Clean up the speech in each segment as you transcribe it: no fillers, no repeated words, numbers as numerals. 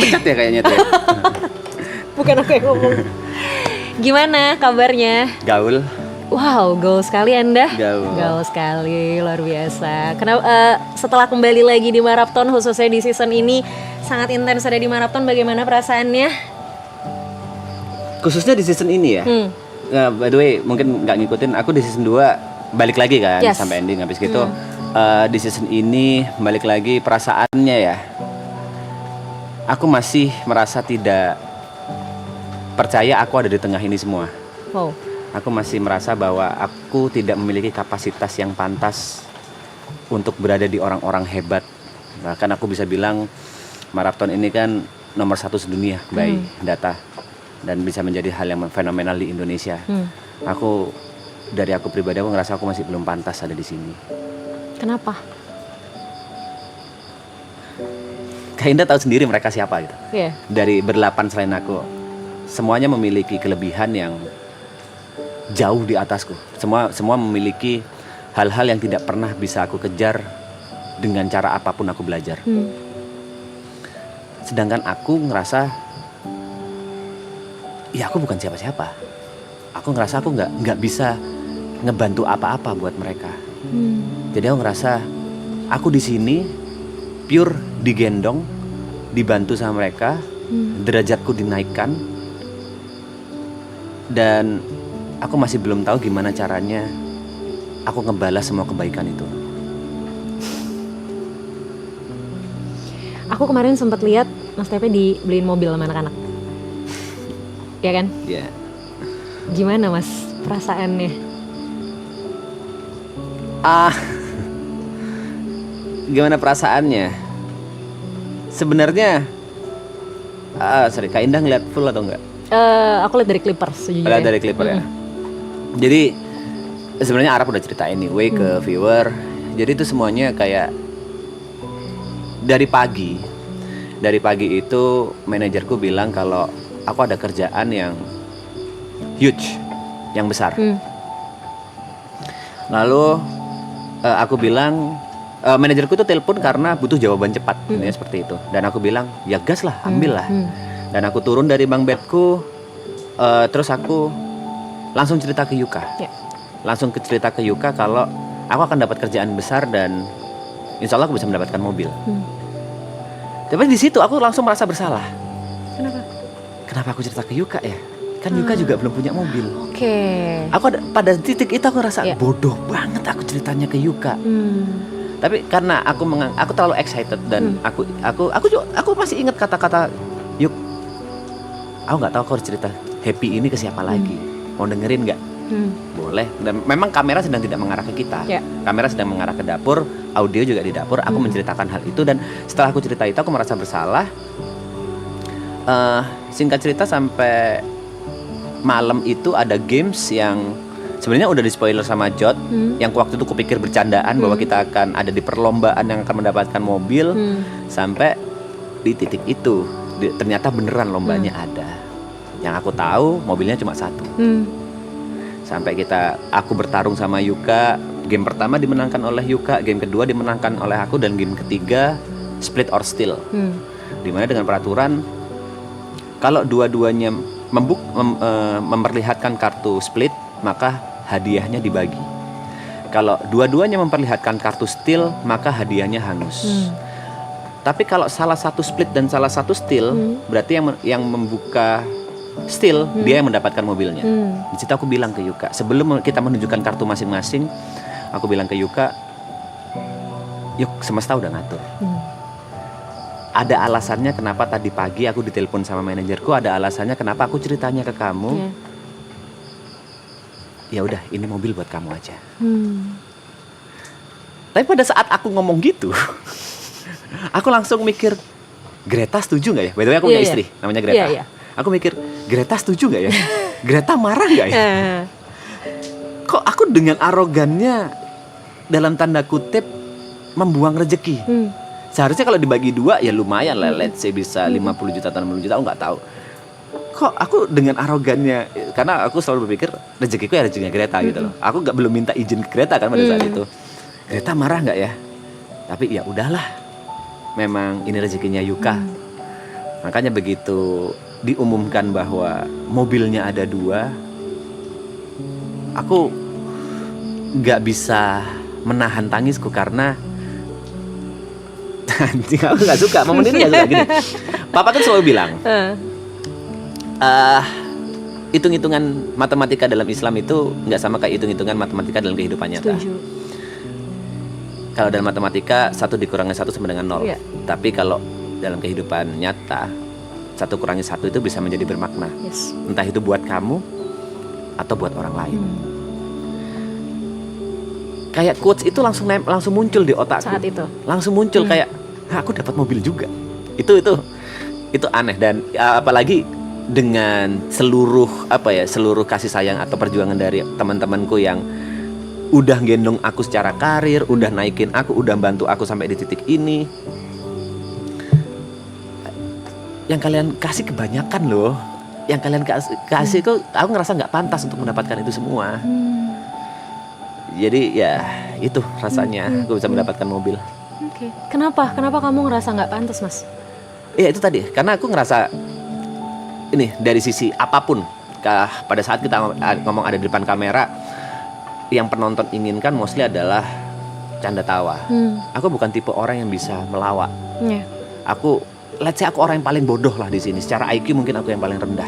Pecat ya kayaknya tuh ya. Bukan aku yang ngomong. Gimana kabarnya? Gaul. Wow, gaul sekali Anda. Gaul. Sekali, luar biasa. Kenapa setelah kembali lagi di Marathon, khususnya di season ini sangat intens ada di Marathon, bagaimana perasaannya? Khususnya di season ini ya. By the way, mungkin nggak ngikutin. Aku di season 2 balik lagi kan, Yes. sampai ending habis gitu. Di season ini balik lagi perasaannya ya. Aku masih merasa tidak percaya aku ada di tengah ini semua. Wow. Aku masih merasa bahwa aku tidak memiliki kapasitas yang pantas untuk berada di orang-orang hebat. Bahkan aku bisa bilang Marathon ini kan nomor 1 sedunia by data, dan bisa menjadi hal yang fenomenal di Indonesia. Dari aku pribadi, aku ngerasa aku masih belum pantas ada di sini. Kenapa? Kak Indah tahu sendiri mereka siapa gitu. Iya. Dari berdelapan selain aku, semuanya memiliki kelebihan yang jauh di atasku. Semua memiliki hal-hal yang tidak pernah bisa aku kejar dengan cara apapun aku belajar. Sedangkan aku ngerasa, ya aku bukan siapa-siapa. Aku ngerasa aku nggak bisa ngebantu apa-apa buat mereka. Jadi aku ngerasa aku di sini pure digendong, dibantu sama mereka, derajatku dinaikkan, dan aku masih belum tahu gimana caranya aku ngebalas semua kebaikan itu. Aku kemarin sempat lihat Mas Tepe dibeliin mobil sama anak-anak. Ya kan? Ya. Gimana Mas perasaannya? Gimana perasaannya? Sebenarnya, Kak Indah ngeliat full atau enggak? Aku lihat dari Clippers sejujurnya. Lihat dari Clipper ya. Jadi sebenarnya Arab udah cerita anyway ke viewer. Jadi itu semuanya kayak dari pagi itu manajerku bilang kalau aku ada kerjaan yang huge, yang besar. Lalu aku bilang, manajerku tuh telepon karena butuh jawaban cepat, intinya seperti itu. Dan aku bilang, ya gas lah, ambil lah. Dan aku turun dari bunk bedku, terus aku langsung cerita ke Yuka. Cerita ke Yuka kalau aku akan dapat kerjaan besar dan insya Allah aku bisa mendapatkan mobil. Tapi di situ aku langsung merasa bersalah. Kenapa aku cerita ke Yuka ya? Kan Yuka juga belum punya mobil. Oke. Aku pada titik itu aku rasa bodoh banget aku ceritanya ke Yuka. Tapi karena aku terlalu excited dan aku masih ingat kata-kata Yuk. Aku nggak tahu aku harus cerita happy ini ke siapa lagi. Mau dengerin nggak? Boleh. Dan memang kamera sedang tidak mengarah ke kita. Kamera sedang mengarah ke dapur, audio juga di dapur. Aku menceritakan hal itu dan setelah aku cerita itu aku merasa bersalah. Singkat cerita sampai malam itu ada games yang sebenarnya udah di spoiler sama Jod, yang waktu itu kupikir bercandaan bahwa kita akan ada di perlombaan yang akan mendapatkan mobil, sampai di titik itu ternyata beneran lombanya ada. Yang aku tahu mobilnya cuma 1. Sampai aku bertarung sama Yuka. Game pertama dimenangkan oleh Yuka, game kedua dimenangkan oleh aku, dan game ketiga split or steal. Dimana dengan peraturan kalau dua-duanya memperlihatkan kartu split, maka hadiahnya dibagi. Kalau dua-duanya memperlihatkan kartu steal, maka hadiahnya hangus. Tapi kalau salah satu split dan salah satu steal, berarti yang membuka steal dia yang mendapatkan mobilnya. Di situ aku bilang ke Yuka, sebelum kita menunjukkan kartu masing-masing, aku bilang ke Yuka, yuk semesta udah ngatur. Ada alasannya kenapa tadi pagi aku ditelepon sama manajerku, ada alasannya kenapa aku ceritanya ke kamu. Ya udah, ini mobil buat kamu aja. Tapi pada saat aku ngomong gitu, aku langsung mikir, Greta setuju nggak ya? By the way aku punya istri, namanya Greta. Aku mikir, Greta setuju nggak ya? Greta marah nggak ya? Kok aku dengan arogannya dalam tanda kutip membuang rezeki? Seharusnya kalau dibagi 2 ya lumayan lah, let's say bisa 50 juta atau 60 juta, aku nggak tahu. Kok aku dengan arogannya, karena aku selalu berpikir rezekiku ya rezekinya Greta gitu loh. Aku belum minta izin ke Greta kan pada saat itu. Greta marah nggak ya? Tapi ya udahlah, memang ini rezekinya Yuka. Makanya begitu diumumkan bahwa mobilnya ada 2, aku nggak bisa menahan tangisku karena anjing, aku nggak suka momen ini, nggak suka gini. Papa tuh selalu bilang, hitung-hitungan matematika dalam Islam itu nggak sama kayak hitung-hitungan matematika dalam kehidupan nyata. Setuju. Kalau dalam matematika 1 dikurangi 1 sama dengan 0. Iya. Tapi kalau dalam kehidupan nyata 1 kurangi 1 itu bisa menjadi bermakna. Yes. Entah itu buat kamu atau buat orang lain. Kayak quotes itu langsung muncul di otakku. Saat itu. Langsung muncul kayak, aku dapat mobil juga. Itu aneh, dan apalagi dengan seluruh kasih sayang atau perjuangan dari teman-temanku yang udah gendong aku secara karir, udah naikin aku, udah bantu aku sampai di titik ini. Yang kalian kasih kebanyakan loh. Yang kalian kasih kok aku ngerasa nggak pantas untuk mendapatkan itu semua. Jadi ya itu rasanya aku bisa mendapatkan mobil. Oke. Kenapa kamu ngerasa nggak pantas, Mas? Iya itu tadi, karena aku ngerasa ini dari sisi apapun, pada saat kita ngomong ada di depan kamera, yang penonton inginkan mostly adalah canda tawa. Aku bukan tipe orang yang bisa melawak. Yeah. Let's say aku orang yang paling bodoh lah di sini. Secara IQ mungkin aku yang paling rendah.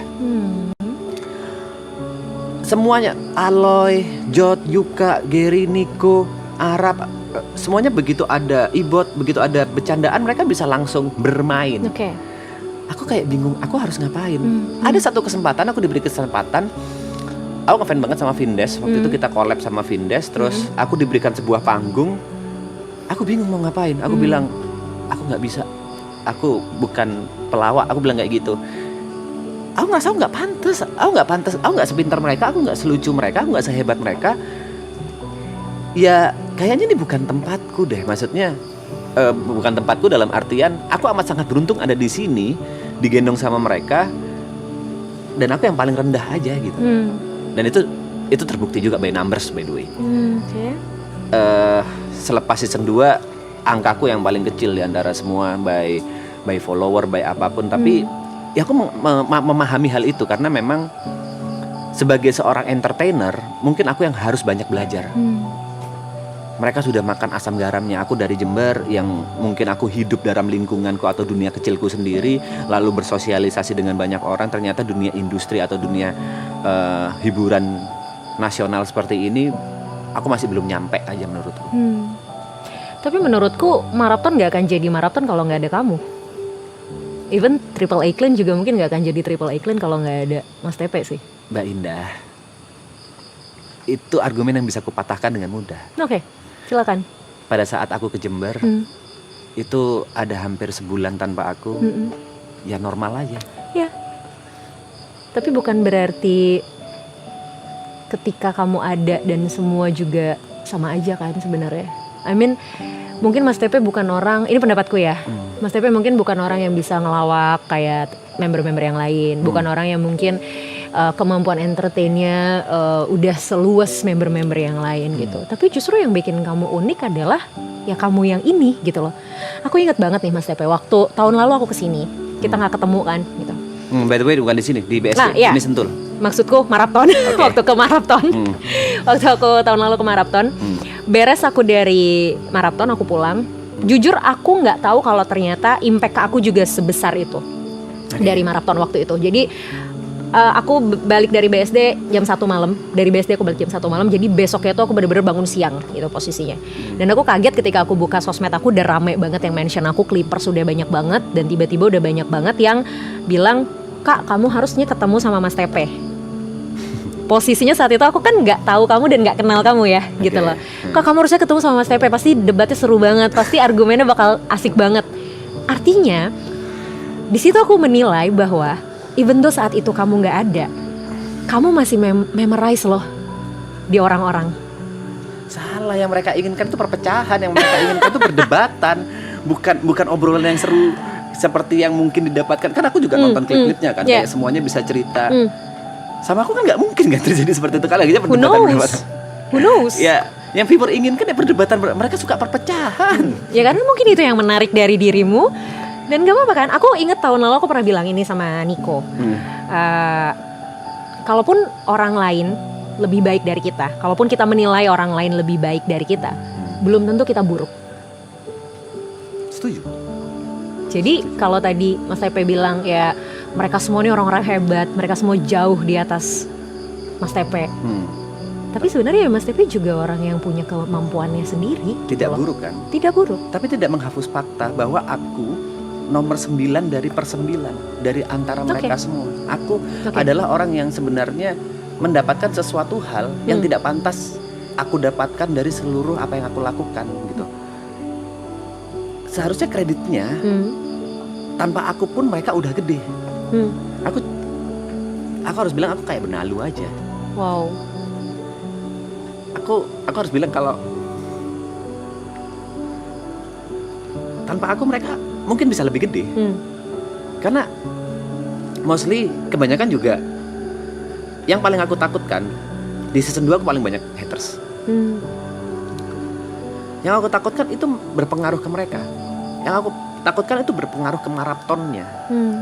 Semuanya, Aloy, Jod, Yuka, Gary, Nico, Arab, semuanya begitu ada Ibot, begitu ada bercandaan, mereka bisa langsung bermain. Oke. Aku kayak bingung, aku harus ngapain? Ada satu kesempatan, aku diberi kesempatan. Aku ngefans banget sama Vindes. Waktu itu kita collab sama Vindes. Terus aku diberikan sebuah panggung. Aku bingung mau ngapain. Aku bilang, aku gak bisa. Aku bukan pelawak. Aku bilang kayak gitu. Aku ngerasa aku gak pantas. Aku gak sepintar mereka. Aku gak selucu mereka. Aku gak sehebat mereka. Ya kayaknya ini bukan tempatku deh. Maksudnya bukan tempatku dalam artian aku amat sangat beruntung ada di sini, digendong sama mereka. Dan aku yang paling rendah aja gitu. Dan itu terbukti juga by numbers, by the way. Okay. Selepas season 2, angkaku yang paling kecil di antara semua by follower, by apapun. Tapi ya aku memahami hal itu karena memang sebagai seorang entertainer, mungkin aku yang harus banyak belajar. Mereka sudah makan asam garamnya. Aku dari Jember yang mungkin aku hidup dalam lingkunganku atau dunia kecilku sendiri, lalu bersosialisasi dengan banyak orang. Ternyata dunia industri atau dunia hiburan nasional seperti ini, aku masih belum nyampe aja menurutku. Tapi menurutku maraton gak akan jadi maraton kalau gak ada kamu. Even Triple A Clan juga mungkin gak akan jadi Triple A Clan kalau gak ada Mas Tepe sih. Mbak Indah, itu argumen yang bisa kupatahkan dengan mudah. Oke, silakan. Pada saat aku ke Jember, itu ada hampir sebulan tanpa aku. Ya normal aja. Ya. Tapi bukan berarti ketika kamu ada dan semua juga sama aja kan sebenarnya. I mean, mungkin Mas Tepe bukan orang, ini pendapatku ya. Mas Tepe mungkin bukan orang yang bisa ngelawak kayak member-member yang lain. Bukan orang yang mungkin kemampuan entertainnya udah seluas member-member yang lain gitu. Tapi justru yang bikin kamu unik adalah ya kamu yang ini gitu loh. Aku inget banget nih Mas Tepe, waktu tahun lalu aku kesini, kita gak ketemu kan gitu. By the way bukan di sini, di BSD, nah, iya. ini Sentul. Maksudku maraton. Okay. Waktu ke maraton. Waktu aku tahun lalu ke maraton. Beres aku dari maraton, aku pulang. Jujur aku nggak tahu kalau ternyata impact ke aku juga sebesar itu. Dari maraton waktu itu. Jadi aku balik dari BSD jam 1 malam. Dari BSD aku balik jam 1 malam. Jadi besoknya tuh aku bener-bener bangun siang gitu posisinya. Dan aku kaget ketika aku buka sosmed aku udah rame banget yang mention aku, Clippers udah banyak banget. Dan tiba-tiba udah banyak banget yang bilang, Kak kamu harusnya ketemu sama Mas Tepe. Posisinya saat itu aku kan nggak tahu kamu dan nggak kenal kamu ya, gitu loh. Kak kamu harusnya ketemu sama Mas Tepe, pasti debatnya seru banget, pasti argumennya bakal asik banget. Artinya di situ aku menilai bahwa even though saat itu kamu nggak ada, kamu masih memorize loh di orang-orang. Salah, yang mereka inginkan itu perpecahan, yang mereka inginkan itu perdebatan, bukan obrolan yang seru seperti yang mungkin didapatkan. Kan aku juga nonton klip-klipnya kan, kayak semuanya bisa cerita. Sama aku kan nggak mungkin kan terjadi seperti itu, kan lagi perdebatan. Who knows? Ya, yang viewer inginkan ya perdebatan, mereka suka perpecahan. Ya karena mungkin itu yang menarik dari dirimu. Dan gak apa-apa kan, aku inget tahun lalu aku pernah bilang ini sama Niko. Kalaupun orang lain lebih baik dari kita, kalaupun kita menilai orang lain lebih baik dari kita, belum tentu kita buruk. Setuju. Jadi kalau tadi Mas Tepe bilang ya mereka semua ini orang-orang hebat, mereka semua jauh di atas Mas Tepe. Tapi sebenarnya Mas Tepe juga orang yang punya kemampuannya sendiri. Tidak buruk kan? Tidak buruk. Tapi tidak menghapus fakta bahwa aku nomor 9 dari per 9 dari antara mereka semua. Aku adalah orang yang sebenarnya mendapatkan sesuatu hal yang tidak pantas aku dapatkan dari seluruh apa yang aku lakukan gitu. Seharusnya kreditnya tanpa aku pun mereka udah gede. Aku harus bilang aku kayak benalu aja. Wow. Aku harus bilang kalau tanpa aku mereka mungkin bisa lebih gede. Karena mostly kebanyakan juga yang paling aku takutkan di season 2 aku paling banyak haters. Yang aku takutkan itu berpengaruh ke mereka. Yang aku takutkan itu berpengaruh ke maratonnya.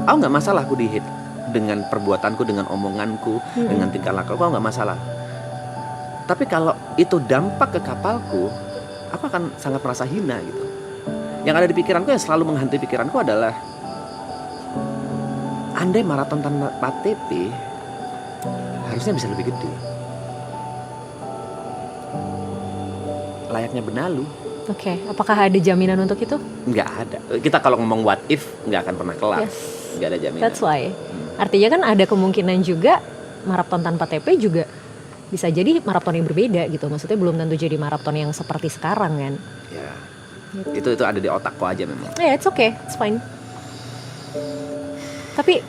Aku nggak masalah aku di hate dengan perbuatanku, dengan omonganku, dengan tingkah laku aku nggak masalah. Tapi kalau itu dampak ke kapalku, aku akan sangat merasa hina gitu. Yang ada di pikiranku, yang selalu menghantui pikiranku adalah andai maraton tanpa TP harusnya bisa lebih gede. Layaknya benalu. Oke, apakah ada jaminan untuk itu? Nggak ada. Kita kalau ngomong what if nggak akan pernah kelar. Yes. Nggak ada jaminan. That's why. Artinya kan ada kemungkinan juga maraton tanpa TP juga bisa jadi maraton yang berbeda gitu. Maksudnya belum tentu jadi maraton yang seperti sekarang kan. Ya. Itu ada di otakku aja memang. Yeah, it's okay, it's fine. Tapi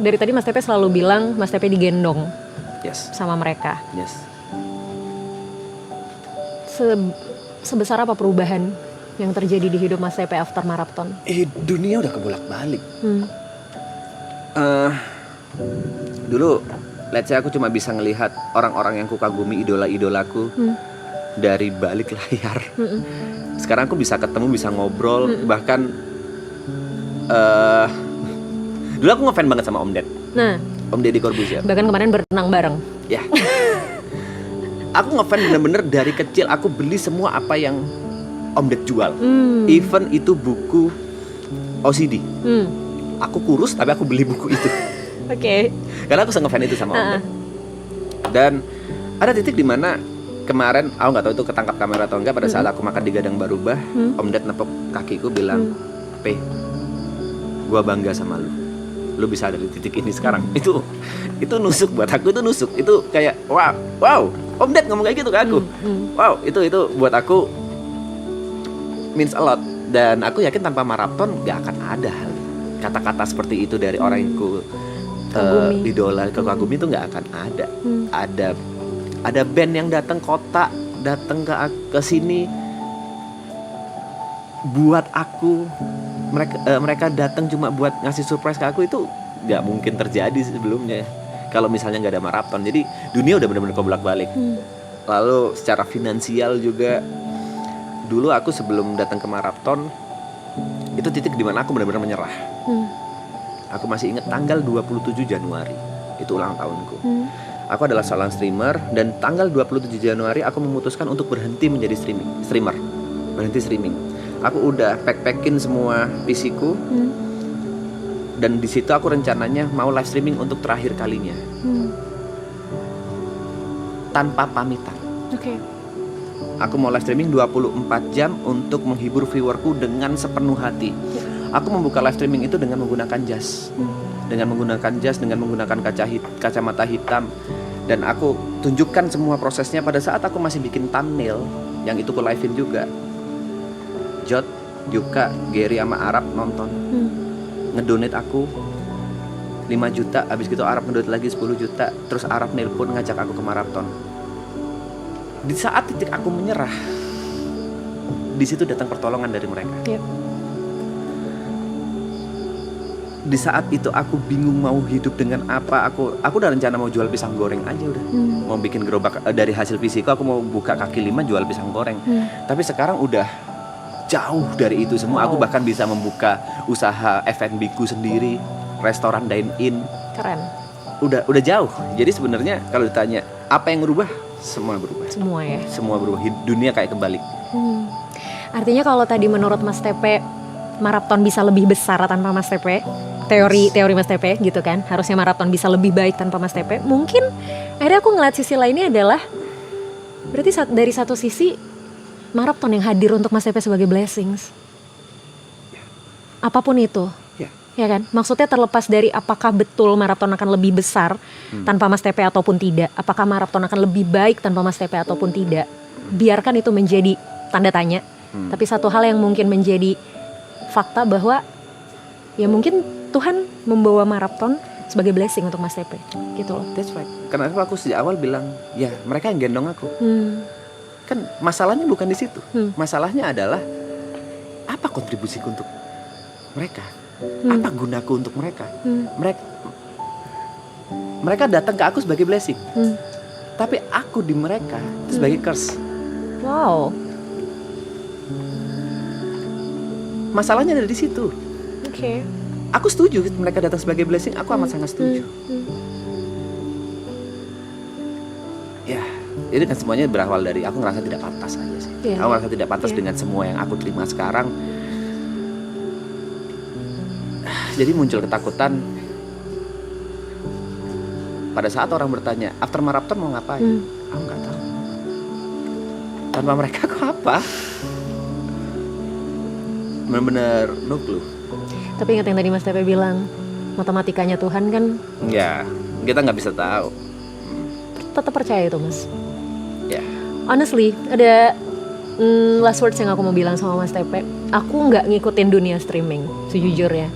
dari tadi Mas Tepe selalu bilang Mas Tepe digendong sama mereka. Yes. Sebesar apa perubahan yang terjadi di hidup Mas Tepe after maraton? Dunia udah kebolak-balik. Dulu, let's say aku cuma bisa ngelihat orang-orang yang kukagumi, idola-idolaku dari balik layar. Sekarang aku bisa ketemu, bisa ngobrol, bahkan dulu aku ngefans banget sama Om Ded. Om Deddy Corbuzier. Bahkan kemarin berenang bareng. Ya. Aku ngefans bener-bener dari kecil. Aku beli semua apa yang Om Ded jual. Even itu buku OCD. Aku kurus tapi aku beli buku itu. Oke. Karena aku ngefans itu sama Om Ded. Dan ada titik di mana kemarin, aku nggak tahu itu ketangkap kamera atau enggak, pada saat aku makan di Gadang Barubah, Om Ded nepuk kakiku bilang, "Pe, gua bangga sama lu bisa ada di titik ini sekarang." Itu nusuk buat aku, itu nusuk. Itu kayak wow, Om Ded ngomong kayak gitu ke aku. Wow, itu buat aku means a lot. Dan aku yakin tanpa maraton gak akan ada hal kata-kata seperti itu dari orang yang idola, kagumi itu gak akan ada. Ada band yang datang kota, datang ke sini buat aku. Mereka datang cuma buat ngasih surprise ke aku, itu nggak mungkin terjadi sebelumnya kalau misalnya nggak ada maraton. Jadi dunia udah benar-benar kebolak-balik. Lalu secara finansial juga, dulu aku sebelum datang ke maraton itu titik dimana aku benar-benar menyerah. Aku masih ingat tanggal 27 Januari itu ulang tahunku. Aku adalah seorang streamer, dan tanggal 27 Januari aku memutuskan untuk berhenti menjadi streamer. Berhenti streaming. Aku udah pack-packin semua PC-ku. Dan di situ aku rencananya mau live streaming untuk terakhir kalinya. Tanpa pamitan. Oke. Aku mau live streaming 24 jam untuk menghibur viewerku dengan sepenuh hati. Aku membuka live streaming itu dengan menggunakan jas. Dengan menggunakan kacamata hitam. Dan aku tunjukkan semua prosesnya pada saat aku masih bikin thumbnail, yang itu ku live-in juga. Jod, Yuka, Gary sama Arab nonton. Ngedonate aku 5 juta, habis gitu Arab ngedonate lagi 10 juta, terus Arab nelpon ngajak aku ke maraton. Di saat titik aku menyerah, di situ datang pertolongan dari mereka. Di saat itu aku bingung mau hidup dengan apa. Aku udah rencana mau jual pisang goreng aja udah. Mau bikin gerobak dari hasil visiku, aku mau buka kaki 5 jual pisang goreng. Tapi sekarang udah jauh dari itu semua. Aku bahkan bisa membuka usaha F&B ku sendiri, restoran dine in. Keren. Udah jauh. Jadi sebenarnya kalau ditanya apa yang berubah, semua berubah. Semua ya. Semua berubah. Dunia kayak kebalik. Artinya kalau tadi menurut Mas Tepe maraton bisa lebih besar tanpa Mas Tepe, teori Mas Tepe gitu kan, harusnya maraton bisa lebih baik tanpa Mas Tepe. Mungkin akhirnya aku ngeliat sisi lainnya adalah berarti dari satu sisi maraton yang hadir untuk Mas Tepe sebagai blessings. Apapun itu. Ya kan? Maksudnya terlepas dari apakah betul maraton akan lebih besar tanpa Mas Tepe ataupun tidak, apakah maraton akan lebih baik tanpa Mas Tepe ataupun tidak, biarkan itu menjadi tanda tanya. Tapi satu hal yang mungkin menjadi fakta bahwa ya mungkin Tuhan membawa maraton sebagai blessing untuk Mas Tepe gitu loh. That's right. Kenapa aku sejak awal bilang ya mereka yang gendong aku. Kan masalahnya bukan di situ. Masalahnya adalah apa kontribusiku untuk mereka? Apa gunaku untuk mereka? Mereka datang ke aku sebagai blessing. Tapi aku di mereka sebagai curse. Wow. Masalahnya ada di situ. Oke. Aku setuju mereka datang sebagai blessing. Aku amat sangat setuju. Ya, ini kan semuanya berawal dari aku ngerasa tidak pantas aja sih. Aku ngerasa tidak pantas dengan semua yang aku terima sekarang. Jadi muncul ketakutan. Pada saat orang bertanya, after marathon mau ngapain? Aku nggak tahu. Tanpa mereka aku apa? Benar-benar no clue. Tapi ingat yang tadi Mas Tepe bilang, matematikanya Tuhan kan. Ya, kita nggak bisa tahu. Tetap percaya itu Mas. Ya. Honestly, ada last words yang aku mau bilang sama Mas Tepe. Aku nggak ngikutin dunia streaming, sejujurnya.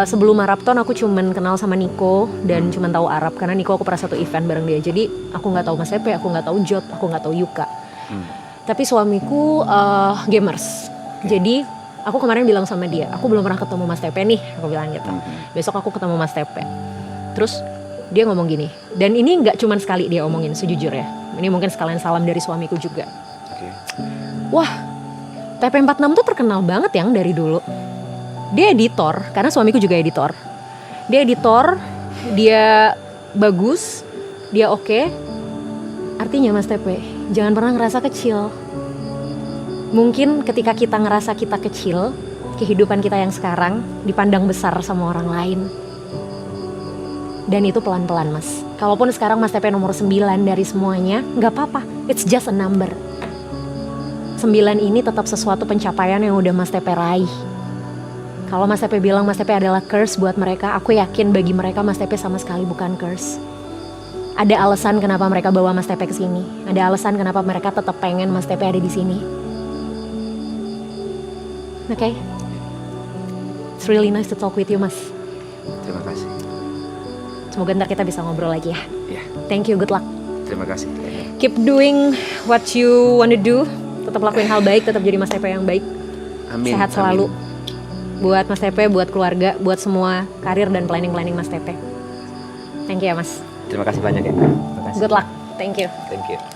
Sebelum marathon aku cuman kenal sama Nico dan cuman tahu Arab karena Nico aku pernah satu event bareng dia. Jadi aku nggak tahu Mas Tepe, aku nggak tahu Jot, aku nggak tahu Yuka. Tapi suamiku gamers. Jadi aku kemarin bilang sama dia, aku belum pernah ketemu Mas Tepe nih, aku bilang gitu. Besok aku ketemu Mas Tepe. Terus dia ngomong gini, dan ini nggak cuman sekali dia omongin, sejujurnya. Ini mungkin sekalian salam dari suamiku juga. Wah, TP46 tuh terkenal banget yang dari dulu. Dia editor, karena suamiku juga editor. Dia editor, dia bagus, dia oke. Artinya Mas Tepe, jangan pernah ngerasa kecil. Mungkin ketika kita ngerasa kita kecil, kehidupan kita yang sekarang dipandang besar sama orang lain. Dan itu pelan-pelan Mas. Kalaupun sekarang Mas Tepe nomor 9 dari semuanya, gak apa-apa, it's just a number. 9 ini tetap sesuatu pencapaian yang udah Mas Tepe raih. Kalau Mas Tepe bilang Mas Tepe adalah curse buat mereka, aku yakin bagi mereka Mas Tepe sama sekali bukan curse. Ada alasan kenapa mereka bawa Mas Tepe ke sini. Ada alasan kenapa mereka tetap pengen Mas Tepe ada di sini. Oke. It's really nice to talk with you, Mas. Terima kasih. Semoga ntar kita bisa ngobrol lagi ya. Ya. Thank you, good luck. Terima kasih. Keep doing what you wanna do. Tetap lakuin hal baik, tetap jadi Mas Tepe yang baik. Amin. Sehat selalu. Amin. Buat Mas Tepe, buat keluarga, buat semua karir dan planning-planning Mas Tepe. Thank you ya Mas. Terima kasih banyak ya. Terima kasih. Good luck. Thank you. Thank you.